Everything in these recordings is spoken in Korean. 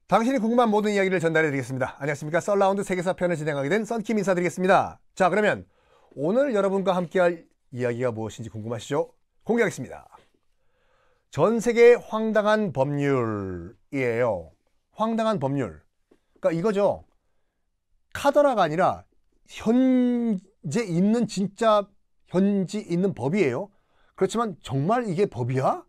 당신이 궁금한 모든 이야기를 전달해 드리겠습니다. 안녕하십니까. 썰라운드 세계사 편을 진행하게 된 썬킴 인사드리겠습니다. 자, 그러면 오늘 여러분과 함께할 이야기가 무엇인지 궁금하시죠? 공개하겠습니다. 전 세계의 황당한 법률이에요. 황당한 법률. 그러니까 이거죠. 카더라가 아니라 현재 있는 진짜 현지 있는 법이에요. 그렇지만 정말 이게 법이야?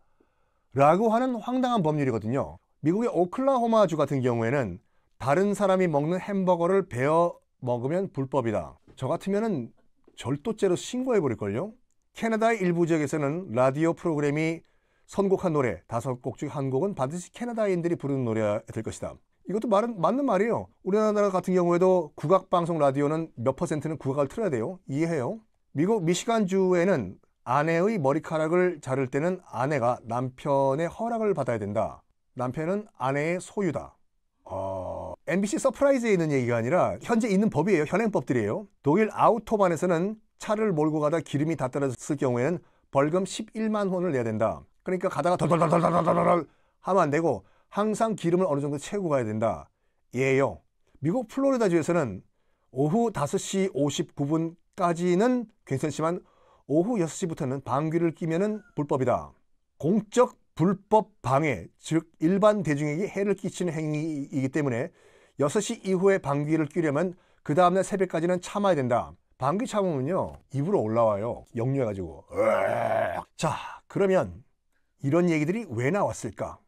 라고 하는 황당한 법률이거든요. 미국의 오클라호마주 같은 경우에는 다른 사람이 먹는 햄버거를 베어 먹으면 불법이다. 저 같으면은 절도죄로 신고해버릴걸요? 캐나다의 일부 지역에서는 라디오 프로그램이 선곡한 노래 5곡 중 한 곡은 반드시 캐나다인들이 부르는 노래가 될 것이다. 이것도 맞는 말이에요. 우리나라 같은 경우에도 국악방송 라디오는 몇 퍼센트는 국악을 틀어야 돼요. 이해해요? 미국 미시간주에는 아내의 머리카락을 자를 때는 아내가 남편의 허락을 받아야 된다. 남편은 아내의 소유다. MBC 서프라이즈에 있는 얘기가 아니라 현재 있는 법이에요. 현행법들이에요. 독일 아우토반에서는 차를 몰고 가다 기름이 다 떨어졌을 경우에는 벌금 11만 원을 내야 된다. 그러니까 가다가 덜덜덜덜덜덜 하면 안 되고 항상 기름을 어느 정도 채우고 가야 된다. 예요. 미국 플로리다주에서는 오후 5시 59분까지는 괜찮지만 오후 6시부터는 방귀를 뀌면은 불법이다. 공적 불법 방해, 즉 일반 대중에게 해를 끼치는 행위이기 때문에 6시 이후에 방귀를 뀌려면 그 다음날 새벽까지는 참아야 된다. 방귀 참으면요 입으로 올라와요. 역류해가지고. 자, 그러면 이런 얘기들이 왜 나왔을까?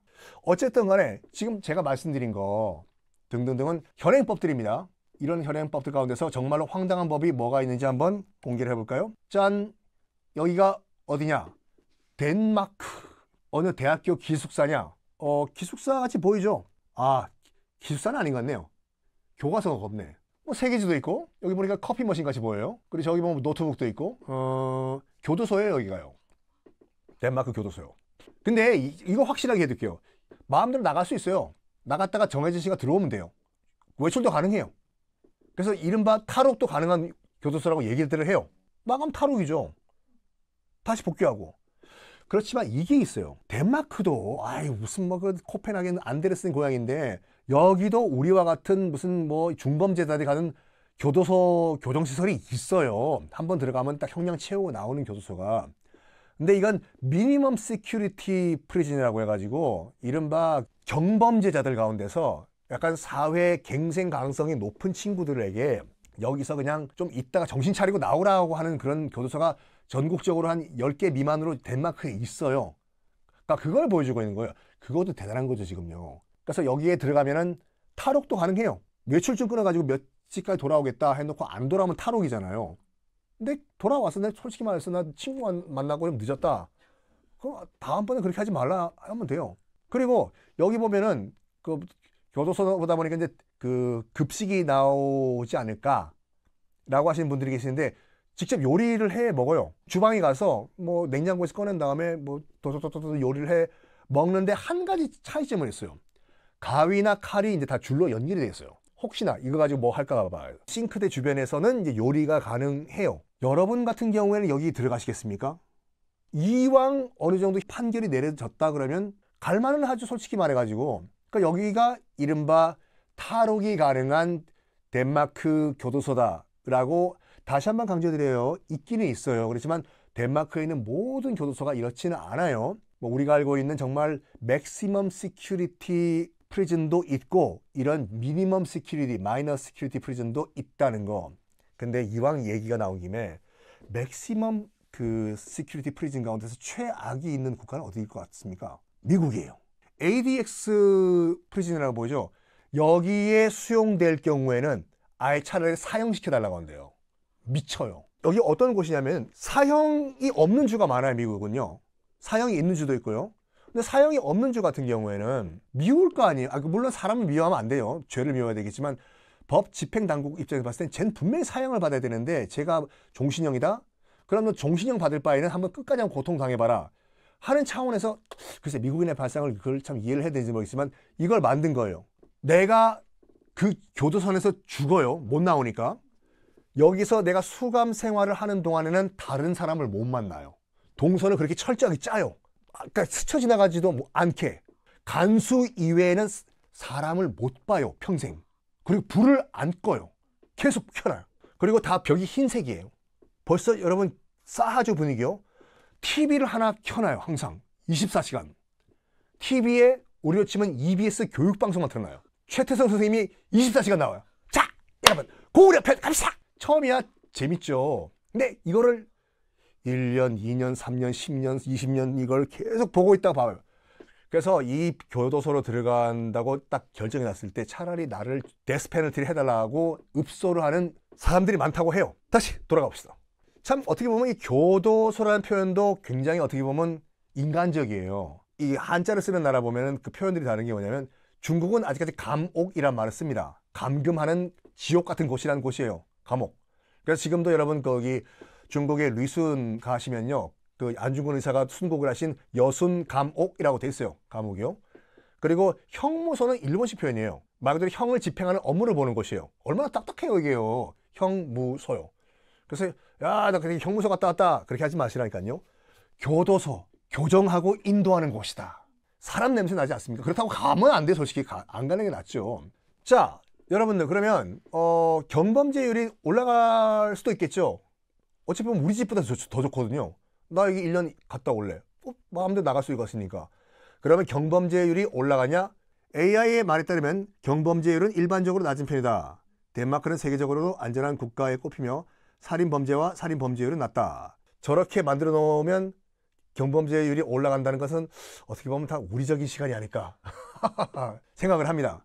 어쨌든 간에 지금 제가 말씀드린 거 등등등은 현행법들입니다. 이런 현행법들 가운데서 정말로 황당한 법이 뭐가 있는지 한번 공개를 해볼까요? 짠! 여기가 어디냐? 덴마크. 어느 대학교 기숙사냐? 기숙사 같이 보이죠? 아, 기숙사는 아닌 것 같네요. 교과서가 없네. 뭐 세계지도 있고, 여기 보니까 커피 머신 같이 보여요. 그리고 저기 보면 노트북도 있고, 교도소예요, 여기가요. 덴마크 교도소요. 근데 이거 확실하게 해둘게요. 마음대로 나갈 수 있어요. 나갔다가 정해진 시간 들어오면 돼요. 외출도 가능해요. 그래서 이른바 탈옥도 가능한 교도소라고 얘기들을 해요. 나가면 탈옥이죠. 다시 복귀하고. 그렇지만 이게 있어요. 덴마크도 무슨 뭐 그 코펜하겐 안데르센 고향인데 여기도 우리와 같은 무슨 뭐 중범죄자들이 가는 교도소 교정시설이 있어요. 한번 들어가면 딱 형량 채우고 나오는 교도소가. 근데 이건 미니멈 시큐리티 프리즌이라고 해가지고 이른바 경범죄자들 가운데서 약간 사회 갱생 가능성이 높은 친구들에게 여기서 그냥 좀 있다가 정신 차리고 나오라고 하는 그런 교도소가 전국적으로 한 10개 미만으로 덴마크에 있어요. 그러니까 그걸 보여주고 있는 거예요. 그것도 대단한 거죠, 지금요. 그래서 여기에 들어가면은 탈옥도 가능해요. 외출증 끊어가지고 몇 시까지 돌아오겠다 해놓고 안 돌아오면 탈옥이잖아요. 근데 돌아와서 내가 솔직히 말해서 나 친구 만나고 좀 늦었다. 그럼 다음번에 그렇게 하지 말라 하면 돼요. 그리고 여기 보면은 그 교도소보다 보니까 이제 그 급식이 나오지 않을까라고 하시는 분들이 계시는데 직접 요리를 해 먹어요. 주방에 가서 뭐 냉장고에서 꺼낸 다음에 뭐 도도도도 요리를 해 먹는데 한 가지 차이점은 있어요. 가위나 칼이 이제 다 줄로 연결이 돼 있어요. 혹시나 이거 가지고 뭐 할까 봐요. 싱크대 주변에서는 이제 요리가 가능해요. 여러분 같은 경우에는 여기 들어가시겠습니까? 이왕 어느 정도 판결이 내려졌다 그러면 갈만은 하죠, 솔직히 말해가지고. 그러니까 여기가 이른바 탈옥이 가능한 덴마크 교도소다라고 다시 한번 강조드려요. 있기는 있어요. 그렇지만 덴마크에 있는 모든 교도소가 이렇지는 않아요. 뭐 우리가 알고 있는 정말 맥시멈 시큐리티 프리즌도 있고 이런 미니멈 시큐리티, 마이너 시큐리티 프리즌도 있다는 거. 근데 이왕 얘기가 나온 김에 맥시멈 그 시큐리티 프리즌 가운데서 최악이 있는 국가는 어디일 것 같습니까? 미국이에요. ADX 프리즌이라고 보죠. 여기에 수용될 경우에는 아예 차라리 사형시켜 달라고 한대요. 미쳐요. 여기 어떤 곳이냐면 사형이 없는 주가 많아요. 미국은요. 사형이 있는 주도 있고요. 근데 사형이 없는 주 같은 경우에는 미울 거 아니에요. 물론 사람을 미워하면 안 돼요. 죄를 미워야 되겠지만 법 집행당국 입장에서 봤을 땐 쟤는 분명히 사형을 받아야 되는데 제가 종신형이다? 그러면 종신형 받을 바에는 한번 끝까지 한번 고통당해봐라 하는 차원에서 글쎄 미국인의 발상을 그걸 참 이해를 해야 되는지 모르겠지만 이걸 만든 거예요. 내가 그 교도소에서 죽어요. 못 나오니까. 여기서 내가 수감 생활을 하는 동안에는 다른 사람을 못 만나요. 동선을 그렇게 철저하게 짜요. 그러니까 스쳐 지나가지도 않게. 간수 이외에는 사람을 못 봐요, 평생. 그리고 불을 안 꺼요. 계속 켜놔요. 그리고 다 벽이 흰색이에요. 벌써 여러분 싸하죠, 분위기요. TV를 하나 켜놔요, 항상. 24시간. TV에 우리로 치면 EBS 교육방송만 틀어놔요. 최태성 선생님이 24시간 나와요. 자, 여러분, 고구려 편 갑시다. 처음이야 재밌죠. 근데 이거를 1년, 2년, 3년, 10년, 20년 이걸 계속 보고 있다가 봐요. 그래서 이 교도소로 들어간다고 딱 결정이 났을 때 차라리 나를 데스 페널티를 해달라고 읍소를 하는 사람들이 많다고 해요. 다시 돌아가 봅시다. 참 어떻게 보면 이 교도소라는 표현도 굉장히 어떻게 보면 인간적이에요. 이 한자를 쓰는 나라 보면은 그 표현들이 다른 게 뭐냐면 중국은 아직까지 감옥이란 말을 씁니다. 감금하는 지옥 같은 곳이라는 곳이에요. 감옥. 그래서 지금도 여러분 거기 중국의 리순 가시면요. 그 안중근 의사가 순곡을 하신 여순 감옥이라고 돼 있어요. 감옥이요. 그리고 형무소는 일본식 표현이에요. 말 그대로 형을 집행하는 업무를 보는 곳이에요. 얼마나 딱딱해요 이게요. 형무소요. 그래서 야, 나 그냥 형무소 갔다 왔다 그렇게 하지 마시라니까요. 교도소, 교정하고 인도하는 곳이다. 사람 냄새 나지 않습니까? 그렇다고 가면 안 돼. 솔직히 안 가는 게 낫죠. 자, 여러분들 그러면 경범죄율이 올라갈 수도 있겠죠. 어차피 보면 우리 집보다 더 좋거든요. 나 여기 1년 갔다 올래. 마음대로 나갈 수 있으니까. 그러면 경범죄율이 올라가냐? AI의 말에 따르면 경범죄율은 일반적으로 낮은 편이다. 덴마크는 세계적으로도 안전한 국가에 꼽히며 살인범죄와 살인범죄율은 낮다. 저렇게 만들어 놓으면 경범죄율이 올라간다는 것은 어떻게 보면 다 우리적인 시간이 아닐까 생각을 합니다.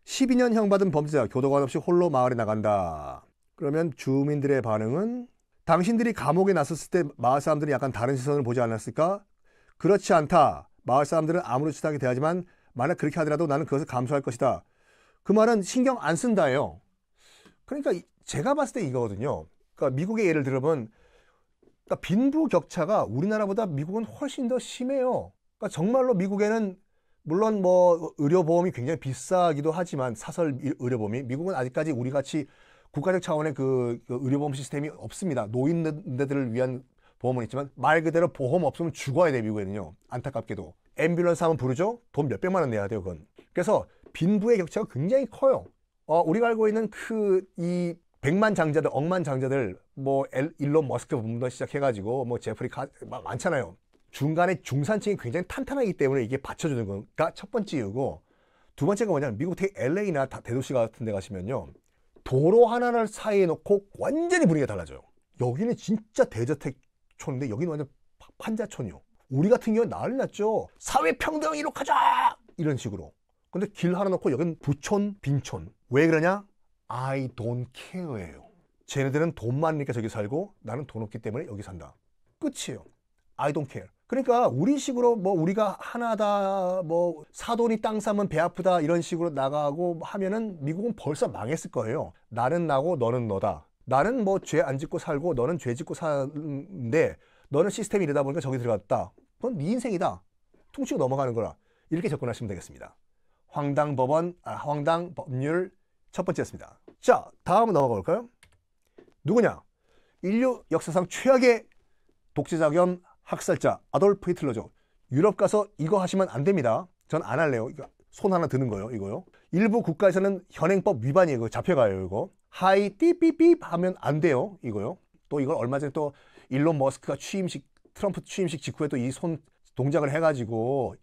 12년형 받은 범죄자 교도관 없이 홀로 마을에 나간다. 그러면 주민들의 반응은 당신들이 감옥에 나섰을 때 마을 사람들이 약간 다른 시선을 보지 않았을까? 그렇지 않다. 마을 사람들은 아무렇지도 않게 대하지만 만약 그렇게 하더라도 나는 그것을 감수할 것이다. 그 말은 신경 안 쓴다예요. 그러니까 제가 봤을 때 이거거든요. 그러니까 미국의 예를 들어보면 그러니까 빈부격차가 우리나라보다 미국은 훨씬 더 심해요. 그러니까 정말로 미국에는 물론 뭐 의료보험이 굉장히 비싸기도 하지만 사설 의료보험이 미국은 아직까지 우리같이 국가적 차원의 그 의료보험 시스템이 없습니다. 노인들을 위한 보험은 있지만 말 그대로 보험 없으면 죽어야 돼 미국에는요. 안타깝게도. 앰뷸런스 하면 부르죠? 돈 몇백만 원 내야 돼요 그건. 그래서 빈부의 격차가 굉장히 커요. 우리가 알고 있는 이 백만장자들, 억만장자들 뭐 일론 머스크부터 시작해가지고 뭐 제프리 많잖아요. 중간에 중산층이 굉장히 탄탄하기 때문에 이게 받쳐주는 거가 첫 번째 이유고 두 번째가 뭐냐면 미국 LA나 대도시 같은 데 가시면요. 도로 하나를 사이에 놓고 완전히 분위기가 달라져요. 여기는 진짜 대저택촌인데 여기는 완전 판자촌이요. 우리 같은 경우는 난리 났죠. 사회평등 이룩하자! 이런 식으로. 근데 길 하나 놓고 여긴 부촌, 빈촌. 왜 그러냐? I don't care예요. 쟤네들은 돈 많으니까 저기 살고 나는 돈 없기 때문에 여기 산다. 끝이에요. I don't care. 그러니까 우리식으로 뭐 우리가 하나다 뭐 사돈이 땅 사면 배 아프다 이런 식으로 나가고 하면은 미국은 벌써 망했을 거예요. 나는 나고 너는 너다. 나는 뭐 죄 안 짓고 살고 너는 죄 짓고 사는데 너는 시스템이 이러다 보니까 저기 들어갔다. 그건 네 인생이다. 퉁치고 넘어가는 거라. 이렇게 접근하시면 되겠습니다. 황당 법률 첫 번째였습니다. 자, 다음은 넘어가 볼까요? 누구냐? 인류 역사상 최악의 독재자 겸 학살자 아돌프 히틀러죠. 유럽 가서 이거 하시면 안 됩니다. 전 안 할래요. 손 하나 드는 거요. 이거요. 일부 국가에서는 현행법 위반이에요. 이거 잡혀가요. 이거. 하이 띠삐삐 하면 안 돼요. 이거요. 또 이걸 얼마 전에 또 일론 머스크가 트럼프 취임식 직후에 또 이 손 동작을 해가지고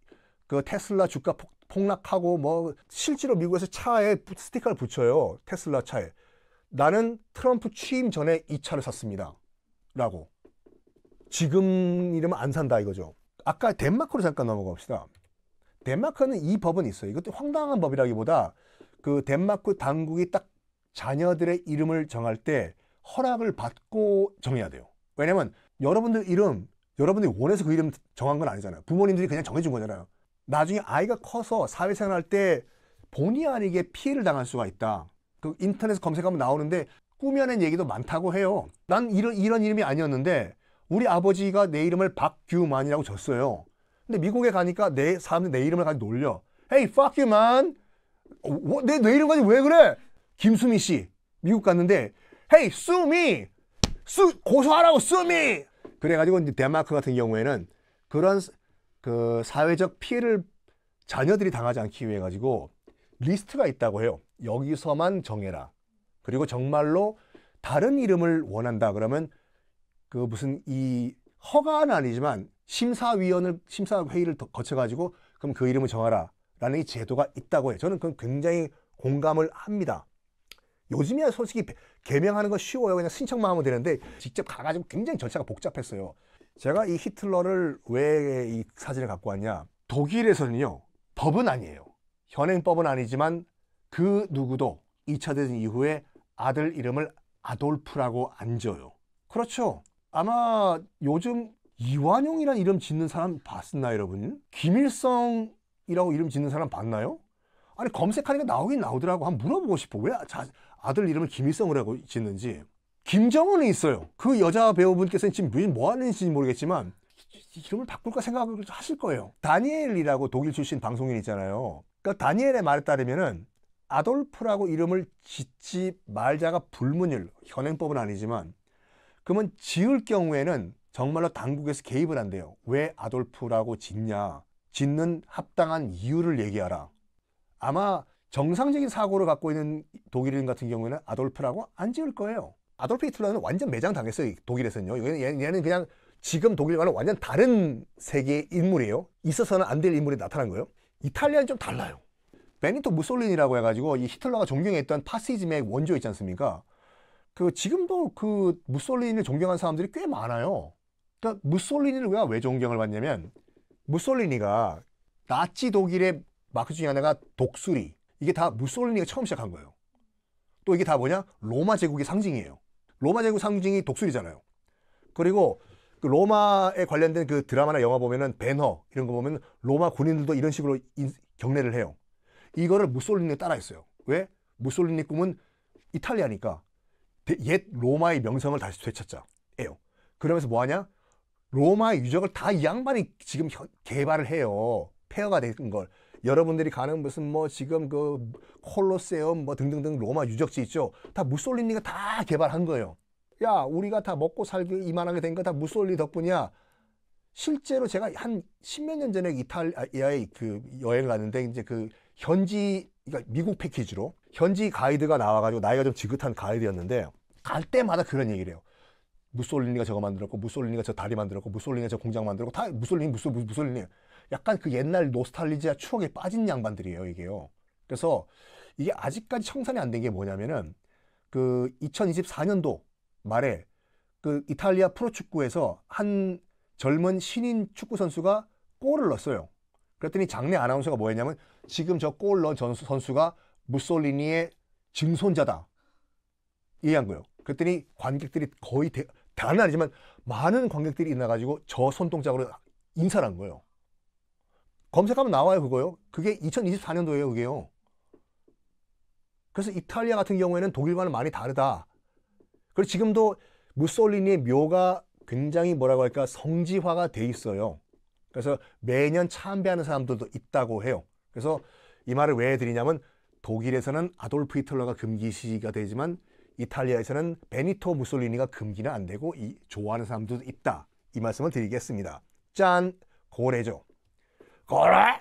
그 테슬라 주가 폭락하고 뭐 실제로 미국에서 차에 스티커를 붙여요. 테슬라 차에. 나는 트럼프 취임 전에 이 차를 샀습니다. 라고. 지금 이러면 안 산다 이거죠. 아까 덴마크로 잠깐 넘어가 봅시다. 덴마크는 이 법은 있어요. 이것도 황당한 법이라기보다 그 덴마크 당국이 딱 자녀들의 이름을 정할 때 허락을 받고 정해야 돼요. 왜냐면 여러분들 이름, 여러분들이 원해서 그 이름 정한 건 아니잖아요. 부모님들이 그냥 정해준 거잖아요. 나중에 아이가 커서 사회생활 할 때 본의 아니게 피해를 당할 수가 있다. 그 인터넷 검색하면 나오는데 꾸며낸 얘기도 많다고 해요. 난 이런 이름이 아니었는데 우리 아버지가 내 이름을 박규만이라고 줬어요. 근데 미국에 가니까 사람들이 내 이름을 가지고 놀려. Hey, fuck you, man. 내 이름 가지고 왜 그래? 김수미 씨. 미국 갔는데 Hey, sue me. 고소하라고 sue me. 그래가지고 이제 덴마크 같은 경우에는 그런 그 사회적 피해를 자녀들이 당하지 않기 위해 가지고 리스트가 있다고 해요. 여기서만 정해라. 그리고 정말로 다른 이름을 원한다 그러면 그 무슨 이 허가는 아니지만 심사회의를 거쳐가지고 그럼 그 이름을 정하라 라는 이 제도가 있다고 해요. 저는 그건 굉장히 공감을 합니다. 요즘이야 솔직히 개명하는 거 쉬워요. 그냥 신청만 하면 되는데 직접 가가지고 굉장히 절차가 복잡했어요. 제가 이 히틀러를 왜 이 사진을 갖고 왔냐. 독일에서는요, 법은 아니에요. 현행법은 아니지만 그 누구도 2차 대전 이후에 아들 이름을 아돌프라고 안 지어요. 그렇죠. 아마 요즘 이완용이라는 이름 짓는 사람 봤나요, 여러분? 김일성이라고 이름 짓는 사람 봤나요? 아니, 검색하니까 나오긴 나오더라고. 한번 물어보고 싶어. 왜 아들 이름을 김일성이라고 짓는지. 김정은이 있어요. 그 여자 배우분께서는 지금 뭐 하는지 모르겠지만 이름을 바꿀까 생각을 하실 거예요. 다니엘이라고 독일 출신 방송인 있잖아요. 그러니까 다니엘의 말에 따르면은 아돌프라고 이름을 짓지 말자가 불문율, 현행법은 아니지만 그러면 지을 경우에는 정말로 당국에서 개입을 한대요. 왜 아돌프라고 짓냐? 짓는 합당한 이유를 얘기하라. 아마 정상적인 사고를 갖고 있는 독일인 같은 경우에는 아돌프라고 안 지을 거예요. 아돌프 히틀러는 완전 매장당했어요. 독일에서는요. 얘는 그냥 지금 독일과는 완전 다른 세계의 인물이에요. 있어서는 안 될 인물이 나타난 거예요. 이탈리아는 좀 달라요. 베니토 무솔리니라고 해가지고 이 히틀러가 존경했던 파시즘의 원조 있지 않습니까? 그 지금도 그 무솔리니를 존경하는 사람들이 꽤 많아요. 그러니까 무솔리니를 왜 존경을 받냐면 무솔리니가 나치 독일의 마크 중에 하나가 독수리. 이게 다 무솔리니가 처음 시작한 거예요. 또 이게 다 뭐냐? 로마 제국의 상징이에요. 로마 제국 상징이 독수리잖아요. 그리고 그 로마에 관련된 그 드라마나 영화 보면은 배너 이런 거 보면 로마 군인들도 이런 식으로 경례를 해요. 이거를 무솔리니가 따라했어요. 왜? 무솔리니 꿈은 이탈리아니까 옛 로마의 명성을 다시 되찾자예요. 그러면서 뭐하냐? 로마의 유적을 다 이 양반이 지금 개발을 해요. 폐허가 된 걸. 여러분들이 가는 무슨 뭐 지금 그 콜로세움 뭐 등등등 로마 유적지 있죠. 다 무솔리니가 다 개발한 거예요. 야, 우리가 다 먹고 살기 이만하게 된 거 다 무솔리니 덕분이야. 실제로 제가 한 10몇 년 전에 이탈리아에 그 여행을 갔는데 이제 그 현지, 그러니까 미국 패키지로 현지 가이드가 나와가지고 나이가 좀 지긋한 가이드였는데 갈 때마다 그런 얘기를 해요. 무솔리니가 저거 만들었고 무솔리니가 저 다리 만들었고 무솔리니가 저 공장 만들었고 다 무솔리니. 약간 그 옛날 노스탈리지아 추억에 빠진 양반들이에요, 이게요. 그래서 이게 아직까지 청산이 안 된 게 뭐냐면은 그 2024년도 말에 그 이탈리아 프로축구에서 한 젊은 신인 축구 선수가 골을 넣었어요. 그랬더니 장내 아나운서가 뭐 했냐면 지금 저 골 넣은 선수가 무솔리니의 증손자다. 얘기한 거예요. 그랬더니 관객들이 거의 다는 아니지만 많은 관객들이 있나가지고 저 손동작으로 인사를 한 거예요. 검색하면 나와요, 그거요. 그게 2024년도예요, 그게요. 그래서 이탈리아 같은 경우에는 독일과는 많이 다르다. 그리고 지금도 무솔리니의 묘가 굉장히 뭐라고 할까 성지화가 돼 있어요. 그래서 매년 참배하는 사람들도 있다고 해요. 그래서 이 말을 왜 드리냐면 독일에서는 아돌프 히틀러가 금기시가 되지만 이탈리아에서는 베니토 무솔리니가 금기는 안 되고 좋아하는 사람들도 있다. 이 말씀을 드리겠습니다. 짠! 고래죠. 고래!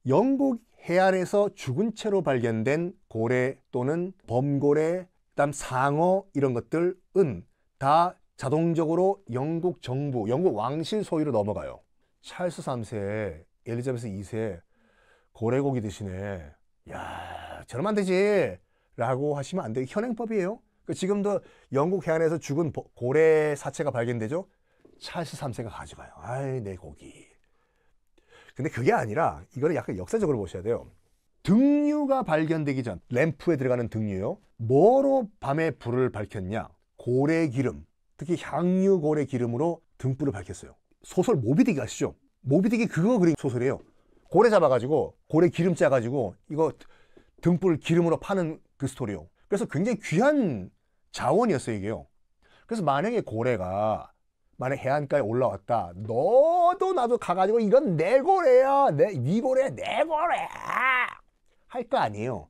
영국 해안에서 죽은 채로 발견된 고래 또는 범고래, 그다음 상어 이런 것들은 다 자동적으로 영국 정부, 영국 왕실 소유로 넘어가요. 찰스 3세, 엘리자베스 2세 고래고기 드시네. 야, 저러면 안 되지. 라고 하시면 안 돼요. 현행법이에요. 지금도 영국 해안에서 죽은 고래 사체가 발견되죠. 찰스 3세가 가져가요. 아이, 내 고기. 근데 그게 아니라 이거는 약간 역사적으로 보셔야 돼요. 등유가 발견되기 전, 램프에 들어가는 등유요. 뭐로 밤에 불을 밝혔냐? 고래기름, 특히 향유 고래기름으로 등불을 밝혔어요. 소설 모비딕 아시죠? 모비딕이 그거 그린 소설이에요. 고래 잡아가지고 고래 기름 짜가지고 이거 등불 기름으로 파는 그 스토리요. 그래서 굉장히 귀한 자원이었어요, 이게요. 그래서 만약에 고래가 만약 해안가에 올라왔다. 너도 나도 가가지고 이건 내 고래야. 네 고래, 내 고래. 할 거 아니에요.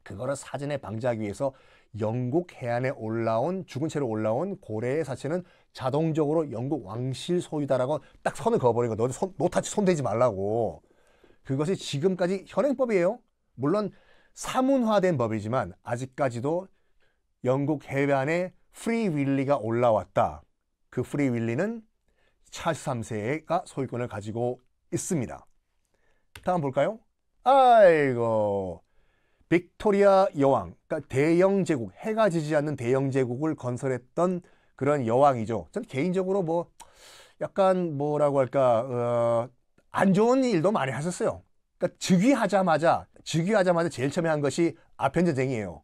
그거를 사전에 방지하기 위해서 영국 해안에 올라온 죽은 채로 올라온 고래의 사체는 자동적으로 영국 왕실 소유다라고 딱 선을 그어버린 거. 노타치 손대지 말라고. 그것이 지금까지 현행법이에요. 물론 사문화된 법이지만 아직까지도 영국 해변에 프리 윌리가 올라왔다. 그 프리 윌리는 찰스 3세가 소유권을 가지고 있습니다. 다음 볼까요? 아이고, 빅토리아 여왕, 그러니까 대영 제국, 해가 지지 않는 대영 제국을 건설했던 그런 여왕이죠. 전 개인적으로 뭐 약간 뭐라고 할까, 안 좋은 일도 많이 하셨어요. 그러니까 즉위하자마자 제일 처음에 한 것이 아편 전쟁이에요.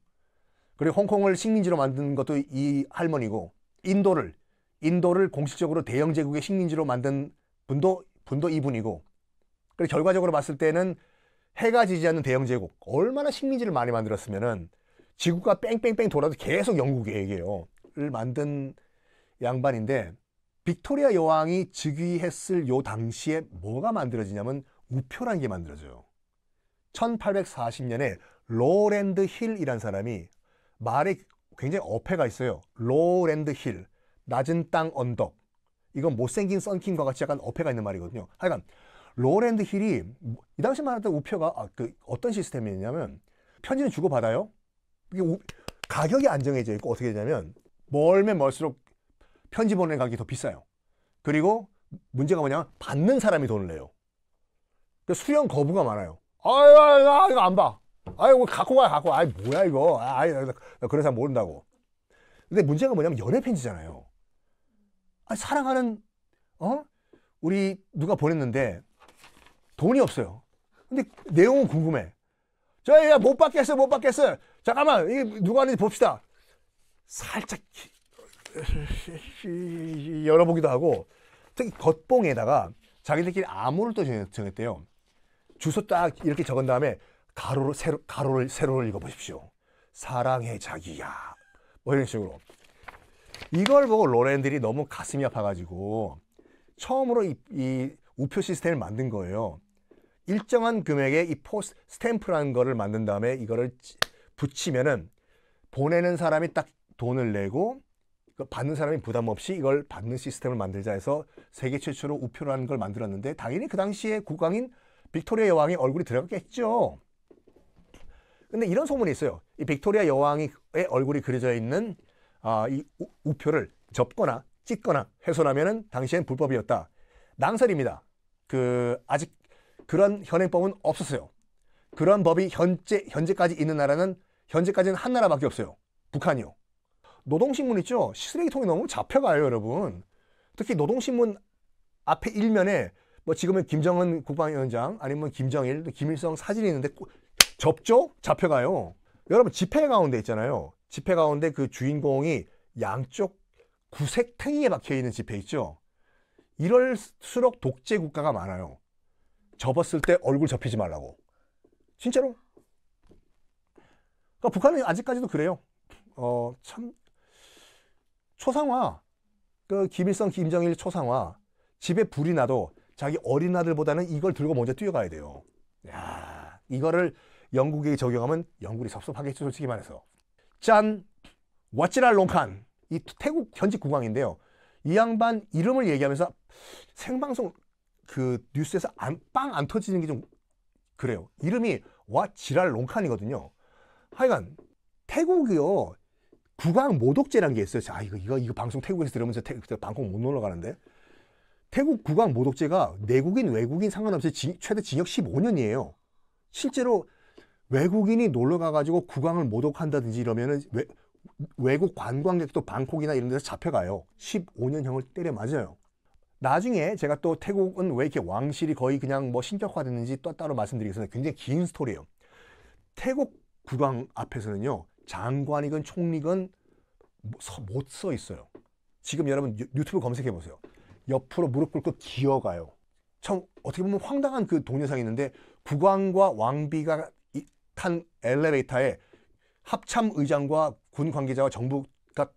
그리고 홍콩을 식민지로 만든 것도 이 할머니고, 인도를 공식적으로 대영 제국의 식민지로 만든 분도 이분이고, 그리고 결과적으로 봤을 때는 해가 지지 않는 대영 제국, 얼마나 식민지를 많이 만들었으면은 지구가 뺑뺑뺑 돌아도 계속 영국이에요. 를 만든 양반인데, 빅토리아 여왕이 즉위했을 요 당시에 뭐가 만들어지냐면 우표라는 게 만들어져요. 1840년에 로랜드 힐이라는 사람이, 말에 굉장히 어폐가 있어요. 로랜드 힐, 낮은 땅 언덕. 이건 못생긴 썬킴과 같이 약간 어폐가 있는 말이거든요. 하여간 로랜드 힐이 이 당시 말했던 우표가 어떤 시스템이냐면, 편지는 주고받아요. 이게 가격이 안정해져 있고, 어떻게 되냐면 멀면 멀수록 편지 보내는 가격이 더 비싸요. 그리고 문제가 뭐냐면 받는 사람이 돈을 내요. 그러니까 수령 거부가 많아요. 아유, 이거 안 봐. 아유, 갖고 가. 아이, 뭐야 이거. 그런 사람 모른다고. 근데 문제가 뭐냐면 연애 편지잖아요. 사랑하는 우리 누가 보냈는데 돈이 없어요. 근데 내용은 궁금해. 야, 못 받겠어. 잠깐만, 이게 누가 하는지 봅시다. 살짝 열어보기도 하고, 특히 겉봉에다가 자기들끼리 암호를 또 정했대요. 주소 딱 이렇게 적은 다음에 가로를 세로를 읽어보십시오. 사랑해 자기야. 뭐 이런 식으로. 이걸 보고 로랜들이 너무 가슴이 아파가지고 처음으로 이 우표 시스템을 만든 거예요. 일정한 금액의 이 스탬프라는 거를 만든 다음에 이거를 붙이면은 보내는 사람이 딱 돈을 내고 받는 사람이 부담 없이 이걸 받는 시스템을 만들자 해서 세계 최초로 우표라는 걸 만들었는데, 당연히 그 당시에 국왕인 빅토리아 여왕의 얼굴이 들어갔겠죠. 근데 이런 소문이 있어요. 이 빅토리아 여왕의 얼굴이 그려져 있는 이 우표를 접거나 찢거나 훼손하면은 당시엔 불법이었다. 낭설입니다. 아직 그런 현행법은 없었어요. 그런 법이 현재까지 있는 나라는 현재까지는 한 나라밖에 없어요. 북한이요. 노동신문 있죠? 쓰레기통이 너무 잡혀가요, 여러분. 특히 노동신문 앞에 일면에 뭐 지금은 김정은 국방위원장 아니면 김정일, 김일성 사진이 있는데 접죠? 잡혀가요. 여러분, 지폐 가운데 있잖아요. 지폐 가운데 그 주인공이 양쪽 구색 탱이에 박혀있는 지폐 있죠? 이럴수록 독재 국가가 많아요. 접었을 때 얼굴 접히지 말라고. 진짜로. 그러니까 북한은 아직까지도 그래요. 참 초상화, 김일성, 김정일 초상화, 집에 불이 나도 자기 어린 아들보다는 이걸 들고 먼저 뛰어가야 돼요. 야, 이거를 영국에 적용하면 영국이 섭섭하겠죠, 솔직히 말해서. 짠! 와치랄 롱칸. 이 태국 현직 국왕인데요. 이 양반 이름을 얘기하면서 생방송 뉴스에서 빵 안 터지는 게 좀 그래요. 이름이 와치랄 롱칸이거든요. 하여간 태국이요, 국왕 모독죄라는 게 있어요. 자, 이거 방송 태국에서 들으면서 방콕 못 놀러 가는데, 태국 국왕 모독죄가 내국인 외국인 상관없이 최대 징역 15년이에요. 실제로 외국인이 놀러 가가지고 국왕을 모독한다든지 이러면은 외국 관광객도 방콕이나 이런 데서 잡혀가요. 15년형을 때려 맞아요. 나중에 제가 또 태국은 왜 이렇게 왕실이 거의 그냥 뭐 신격화됐는지 또 따로 말씀드리겠습니다. 굉장히 긴 스토리예요. 태국 국왕 앞에서는요, 장관이건 총리건 못 서 있어요. 지금 여러분 유튜브 검색해 보세요. 옆으로 무릎 꿇고 기어가요. 참 어떻게 보면 황당한 그 동영상이 있는데, 국왕과 왕비가 탄 엘리베이터에 합참 의장과 군 관계자와 정부가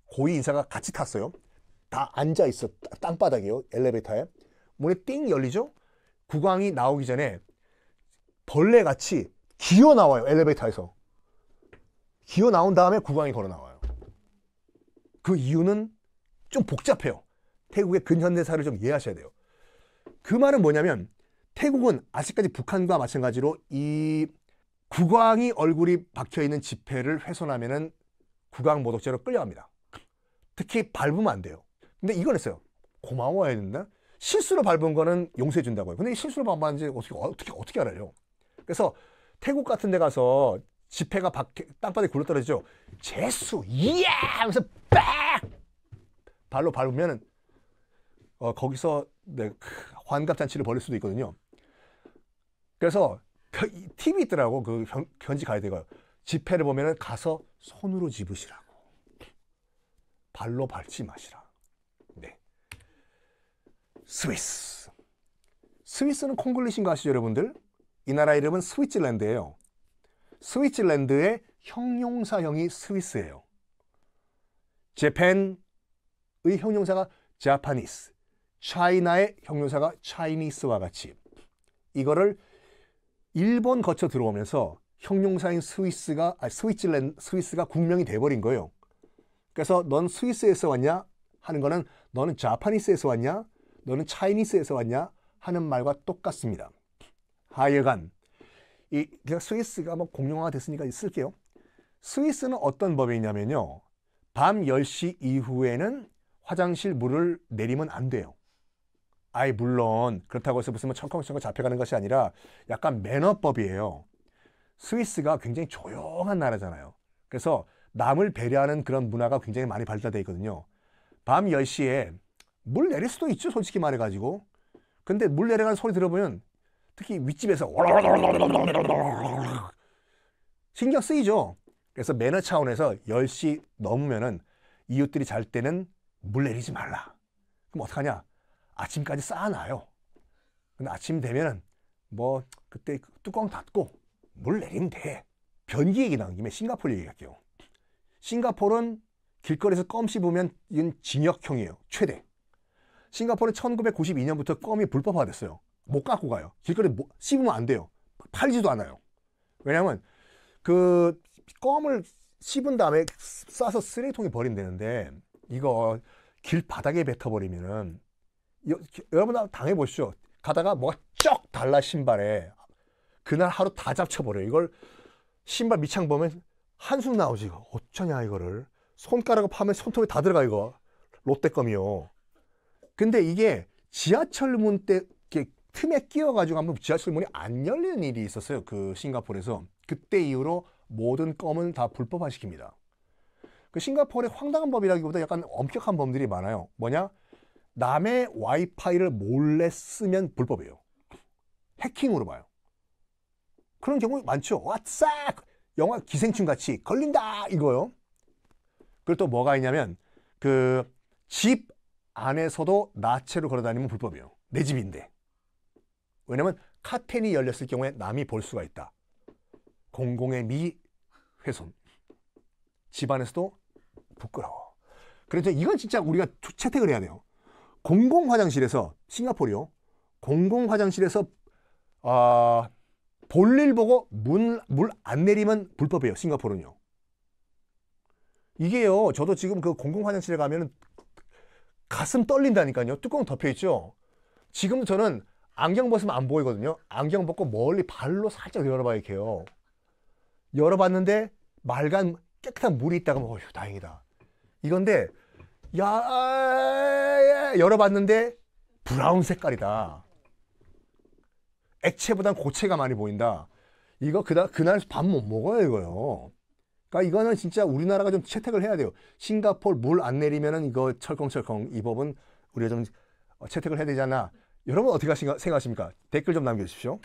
고위 인사가 같이 탔어요. 다 앉아 있어. 땅바닥이에요. 엘리베이터에. 문이 띵 열리죠? 국왕이 나오기 전에 벌레같이 기어 나와요. 엘리베이터에서. 기어 나온 다음에 국왕이 걸어 나와요. 그 이유는 좀 복잡해요. 태국의 근현대사를 좀 이해하셔야 돼요. 그 말은 뭐냐면, 태국은 아직까지 북한과 마찬가지로 이 국왕이 얼굴이 박혀있는 지폐를 훼손하면은 국왕 모독죄로 끌려갑니다. 특히 밟으면 안 돼요. 근데 이건 했어요. 고마워해야 된다. 실수로 밟은 거는 용서해 준다고요. 근데 실수로 밟았는지 어떻게 알아요? 그래서 태국 같은 데 가서 지폐가 땅바닥에 굴러떨어지죠. 재수 예 하면서 빡 발로 밟으면 거기서 환갑잔치를 벌일 수도 있거든요. 그래서 팁이 있더라고. 그 현지 가이드가 지폐를 보면은 가서 손으로 집으시라고. 발로 밟지 마시라. 네. 스위스. 스위스는 콩글리시인 거 아시죠, 여러분들? 이 나라 이름은 스위tzerland예요. 스위tzerland의 형용사형이 스위스예요. 재팬의 형용사가 자파니스, 차이나의 형용사가 차이니스와 같이 이거를 일본 거쳐 들어오면서 형용사인 스위스가 국명이 돼버린 거예요. 그래서 넌 스위스에서 왔냐 하는 거는 너는 자파니스에서 왔냐, 너는 차이니스에서 왔냐 하는 말과 똑같습니다. 하여간 그냥 스위스가 뭐 공용화가 됐으니까 쓸게요. 스위스는 어떤 법이 있냐면요. 밤 10시 이후에는 화장실 물을 내리면 안 돼요. 아이 물론 그렇다고 해서 무슨 청컹청컹 잡혀가는 것이 아니라 약간 매너법이에요. 스위스가 굉장히 조용한 나라잖아요. 그래서 남을 배려하는 그런 문화가 굉장히 많이 발달되어 있거든요. 밤 10시에 물 내릴 수도 있죠. 솔직히 말해가지고. 근데 물 내려가는 소리 들어보면 특히 윗집에서 신경 쓰이죠. 그래서 매너 차원에서 10시 넘으면은 이웃들이 잘 때는 물 내리지 말라. 그럼 어떡하냐? 아침까지 쌓아놔요. 근데 아침 되면은 뭐 그때 뚜껑 닫고 물 내리면 돼. 변기 얘기 나온 김에 싱가포르 얘기할게요. 싱가포르는 길거리에서 껌 씹으면 이건 징역형이에요. 최대. 싱가포르는 1992년부터 껌이 불법화됐어요. 못 갖고 가요. 길거리에 씹으면 안 돼요. 팔지도 않아요. 왜냐하면 그 껌을 씹은 다음에 싸서 쓰레기통에 버린다는데 이거 길 바닥에 뱉어버리면은 여러분 당해보시죠. 가다가 뭐가 쩍 달라 신발에 그날 하루 다 잡쳐버려요. 이걸 신발 밑창 보면 한숨 나오지. 이거 어쩌냐 이거를. 손가락을 파면 손톱에 다 들어가 이거. 롯데껌이요. 근데 이게 지하철문 때 이렇게 틈에 끼어가지고 한번 지하철문이 안 열리는 일이 있었어요. 그 싱가포르에서. 그때 이후로 모든 껌은 다 불법화시킵니다. 그 싱가포르의 황당한 법이라기보다 약간 엄격한 법들이 많아요. 뭐냐? 남의 와이파이를 몰래 쓰면 불법이에요. 해킹으로 봐요. 그런 경우 많죠. 왓싹! 영화 기생충 같이 걸린다! 이거요. 그리고 또 뭐가 있냐면 그 집 안에서도 나체로 걸어다니면 불법이에요. 내 집인데. 왜냐면 카텐이 열렸을 경우에 남이 볼 수가 있다. 공공의 미훼손. 집안에서도 부끄러워. 그래서 이건 진짜 우리가 채택을 해야 돼요. 공공 화장실에서 싱가포르요. 공공 화장실에서 볼일 보고 물 안 내리면 불법이에요. 싱가포르는요. 이게요. 저도 지금 그 공공 화장실에 가면은 가슴 떨린다니까요. 뚜껑 덮여 있죠. 지금 저는 안경 벗으면 안 보이거든요. 안경 벗고 멀리 발로 살짝 열어봐야 이렇게요. 열어봤는데 맑은 깨끗한 물이 있다가 어휴 다행이다. 이건데 열어봤는데 브라운 색깔이다. 액체보단 고체가 많이 보인다. 이거 그날 밥 못 먹어요 이거요. 그러니까 이거는 진짜 우리나라가 좀 채택을 해야 돼요. 싱가포르 물 안 내리면은 이거 철컹철컹 이 법은 우리가 좀 채택을 해야 되잖아. 여러분 어떻게 생각하십니까? 댓글 좀 남겨주십시오.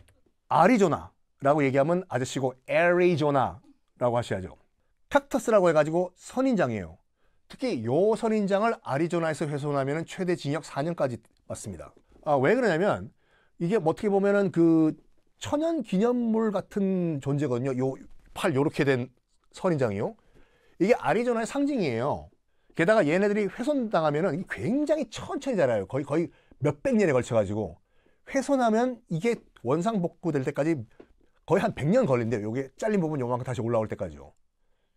아리조나라고 얘기하면 아저씨고 애리조나라고 하셔야죠. 칵터스라고 해가지고 선인장이에요. 특히 요 선인장을 아리조나에서 훼손하면 최대 징역 4년까지 받습니다. 왜 그러냐면 이게 어떻게 보면은 그 천연 기념물 같은 존재거든요. 요 팔 요렇게 된 선인장이요. 이게 아리조나의 상징이에요. 게다가 얘네들이 훼손당하면은 굉장히 천천히 자라요. 거의 몇백 년에 걸쳐가지고 훼손하면 이게 원상복구될 때까지 거의 한 100년 걸린대요. 요게 잘린 부분 요만큼 다시 올라올 때까지요.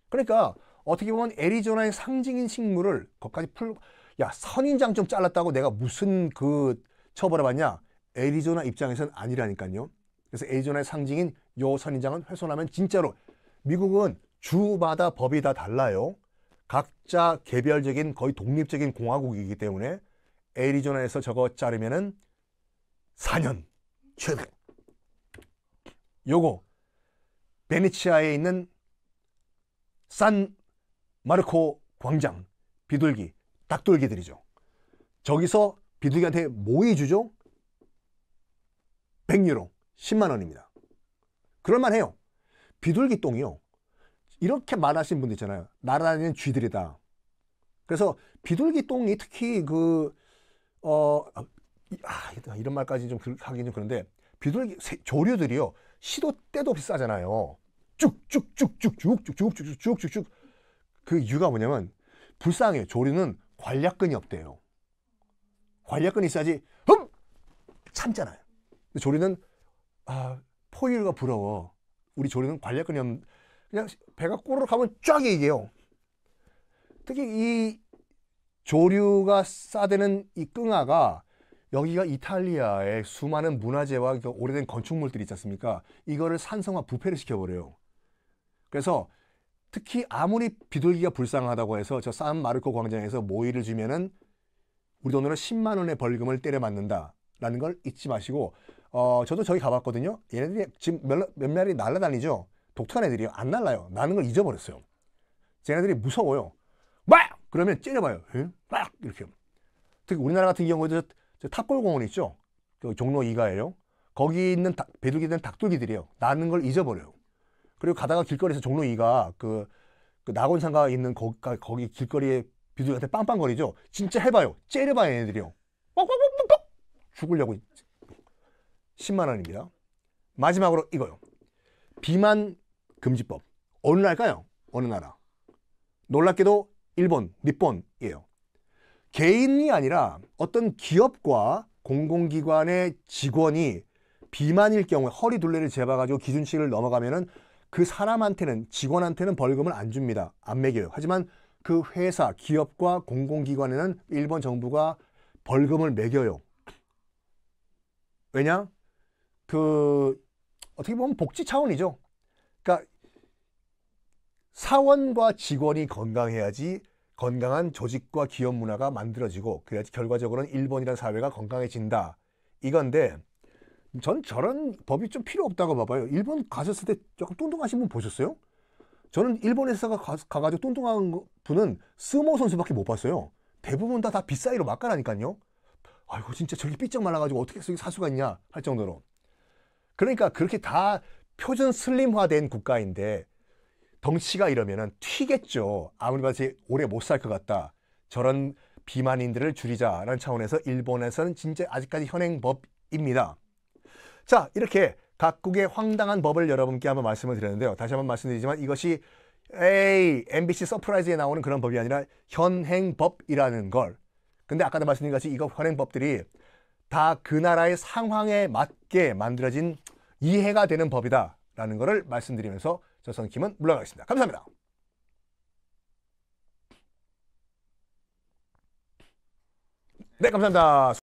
그러니까 어떻게 보면 애리조나의 상징인 식물을 거기까지 야 선인장 좀 잘랐다고 내가 무슨 그 처벌을 받냐? 애리조나 입장에서는 아니라니까요. 그래서 애리조나의 상징인 요 선인장은 훼손하면 진짜로 미국은 주마다 법이 다 달라요. 각자 개별적인 거의 독립적인 공화국이기 때문에 애리조나에서 저거 자르면은 4년 최대. 요거 베네치아에 있는 산 마르코 광장 비둘기 닭돌기들이죠. 저기서 비둘기한테 뭐이 주죠? 100유로 10만 원입니다. 그럴만해요. 비둘기 똥이요. 이렇게 말하시는 분들 있잖아요. 날아다니는 쥐들이다. 그래서 비둘기 똥이 특히 이런 말까지 좀 하긴 좀 그런데 비둘기 조류들이요. 시도 때도 없이 싸잖아요. 쭉쭉쭉쭉쭉쭉쭉쭉쭉쭉. 그 이유가 뭐냐면 불쌍해요. 조류는 관략근이 없대요. 관략근이 있어야지 참잖아요. 근데 조류는 포유류가 부러워. 우리 조류는 관략근이 없는 그냥 배가 꼬르륵 하면 쫙 얘기해요. 특히 이 조류가 싸대는 이 끙아가 여기가 이탈리아의 수많은 문화재와 오래된 건축물들이 있지 않습니까? 이거를 산성화 부패를 시켜버려요. 그래서 특히 아무리 비둘기가 불쌍하다고 해서 저 산 마르코 광장에서 모이를 주면은 우리 돈으로 10만 원의 벌금을 때려 맞는다라는 걸 잊지 마시고 저도 저기 가봤거든요. 얘네들이 지금 몇 마리 날아다니죠. 독특한 애들이요. 안 날라요. 나는 걸 잊어버렸어요. 쟤네들이 무서워요. 막! 그러면 째려봐요. 막! 이렇게. 특히 우리나라 같은 경우에도 저 탑골공원 있죠. 그 종로 2가예요. 거기 있는 비둘기들은 닭돌기들이에요. 나는 걸 잊어버려요. 그리고 가다가 길거리에서 종로 2가 그 낙원상가 있는 거기 길거리에 비둘기한테 빵빵거리죠. 진짜 해봐요. 째려봐요 얘네들이요. 뻑뻑뻑뻑 죽으려고. 10만 원입니다. 마지막으로 이거요. 비만 금지법. 어느 나라일까요? 어느 나라? 놀랍게도 일본, 니폰이에요. 개인이 아니라 어떤 기업과 공공기관의 직원이 비만일 경우에 허리 둘레를 재봐가지고 기준치를 넘어가면은 그 사람한테는 직원한테는 벌금을 안 줍니다. 안 매겨요. 하지만 그 회사, 기업과 공공기관에는 일본 정부가 벌금을 매겨요. 왜냐? 어떻게 보면 복지 차원이죠. 그러니까 사원과 직원이 건강해야지 건강한 조직과 기업 문화가 만들어지고 그래야지 결과적으로는 일본이라는 사회가 건강해진다. 이건데 전 저런 법이 좀 필요 없다고 봐봐요. 일본 가셨을 때 조금 뚱뚱하신 분 보셨어요? 저는 일본에서 가가지고 뚱뚱한 분은 스모 선수밖에 못 봤어요. 대부분 다 빗사이로 막가라니까요. 아이고 진짜 저렇게 삐쩍 말라가지고 어떻게 살 수가 있냐 할 정도로. 그러니까 그렇게 다 표준 슬림화된 국가인데 덩치가 이러면은 튀겠죠. 아무리 봐도 오래 못 살 것 같다. 저런 비만인들을 줄이자라는 차원에서 일본에서는 진짜 아직까지 현행법입니다. 자, 이렇게 각국의 황당한 법을 여러분께 한번 말씀을 드렸는데요. 다시 한번 말씀드리지만 이것이 MBC 서프라이즈에 나오는 그런 법이 아니라 현행법이라는 걸. 근데 아까도 말씀드린 것이 이거 현행법들이 다 그 나라의 상황에 맞게 만들어진 이해가 되는 법이다라는 것을 말씀드리면서 저 선킴은 물러가겠습니다. 감사합니다. 네, 감사합니다.